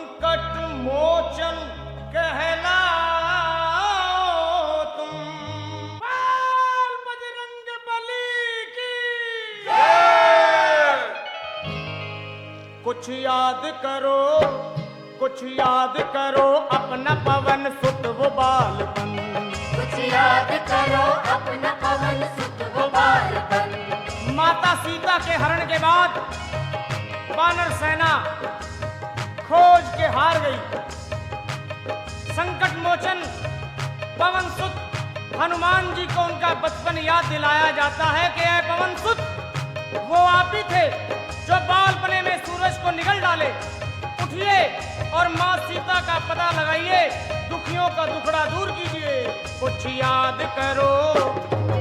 संकट मोचन कहलाओ तुम। बाल बजरंग बली की जय। कुछ याद करो, कुछ याद करो अपना पवन सुत वो बालपन। कुछ याद करो अपना पवन सुत वो बालपन। माता सीता के हरण के बाद वानर सेना खोज के हार गई। संकट मोचन पवन सुत हनुमान जी को उनका बचपन याद दिलाया जाता है कि ऐ पवन सुत, वो आप ही थे जो बालपने में सूरज को निगल डाले। उठिए और माँ सीता का पता लगाइए, दुखियों का दुखड़ा दूर कीजिए। कुछ याद करो,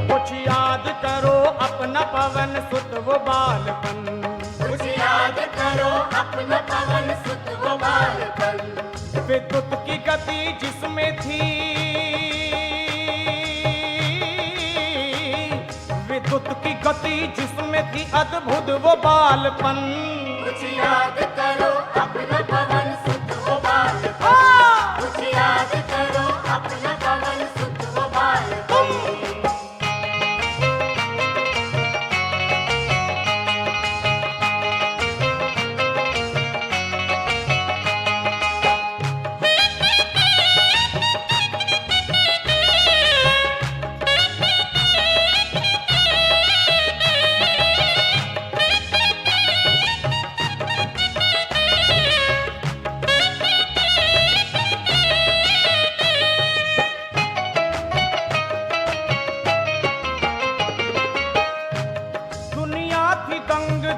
कुछ याद करो अपना पवन सुत वो बालपन। कुछ याद करो अपना पवन सुत वो बालपन। विद्युत की गति जिसमें थी, विद्युत की गति जिसमें थी अद्भुत वो बालपन। कुछ याद करो अपना पवन सुत वो बालपन। कुछ याद करो अपना पवन सुत वो बालपन।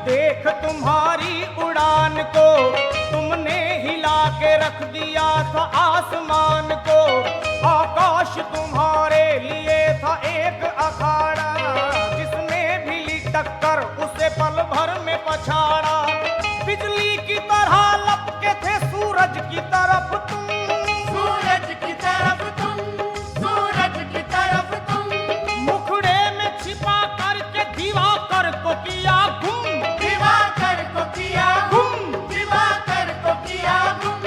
देख तुम्हारी उड़ान को, तुमने हिला के रख दिया था आसमान को। आकाश तुम्हारे लिए था एक अखाड़ा, जिसने भी ली टक्कर उसे पल भर में पछाड़ा। बिजली की तरह लपके थे सूरज की तरफ तुम, सूरज की तरफ तुम, सूरज की तरफ तुम। मुखड़े में छिपा करके दिवाकर को किया गुम, दिवाकर को किया गुम, दिवाकर को किया गुम।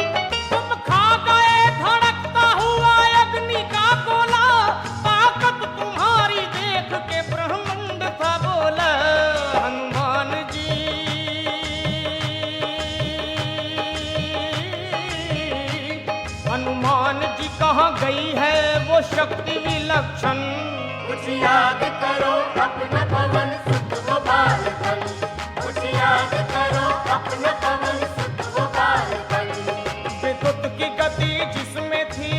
तुम खा गए धड़कता हुआ अग्नि का गोला, ताकत तुम्हारी देख के ब्रह्मांड था बोला। हनुमान जी, हनुमान जी कहाँ गई है वो शक्ति विलक्षण। कुछ याद करो अपना पवन सुत वो बालपन। कुछ याद करो अपना पवन सुत वो बालपन। विद्युत की गति जिसमें थी,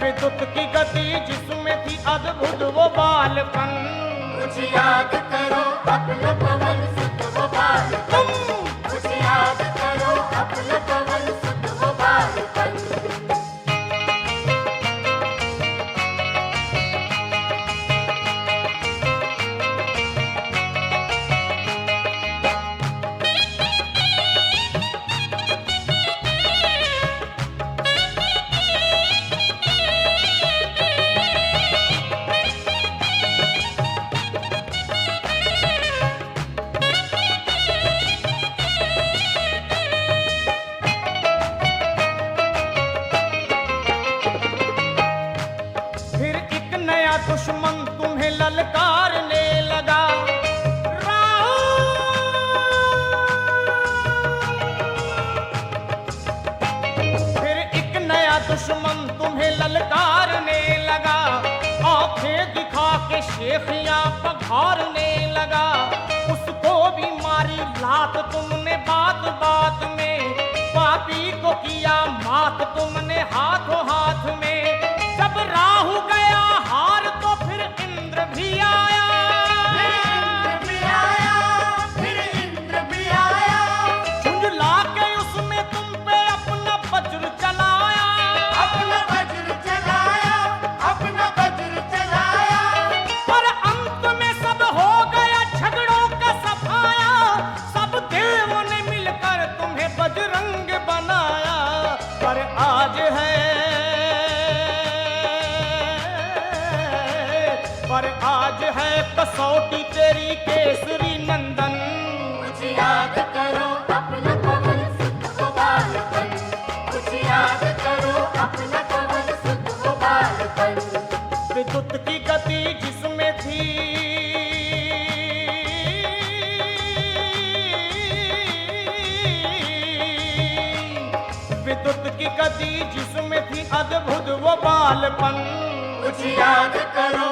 विद्युत की गति जिसमें थी अद्भुत वो बालपन। कुछ याद करो अपना पवन सुत वो बालपन। कुछ याद करो अपना पवन सुत वो बालपन। दुश्मन तुम्हें ललकारने लगा। फिर एक नया दुश्मन तुम्हें ललकारने लगा। आंखें दिखा के शेखियां पघारने लगा। उसको भी मारी लात तुमने बात बात में, पापी को किया मात तुमने हाथों हाथ में। जब राहु गया हार तो फिर इंद्र भी आया, फिर इंद्र भी आया। झुंझला के उसमें तुम पे अपना वज्र चलाया, अपना वज्र चलाया, अपना वज्र चलाया। पर अंत में सब हो गया झगड़ों का सफाया। सब देवों ने मिलकर तुम्हें बजरंग बनाया। पर आज है केसरी नंदन। कुछ याद करो अपना पवन सुत वो बालपन, कुछ याद करो अपना पवन सुत वो बालपन। विद्युत की गति जिसमें थी, विद्युत की गति जिसमें थी, अद्भुत वो बालपन। कुछ याद करो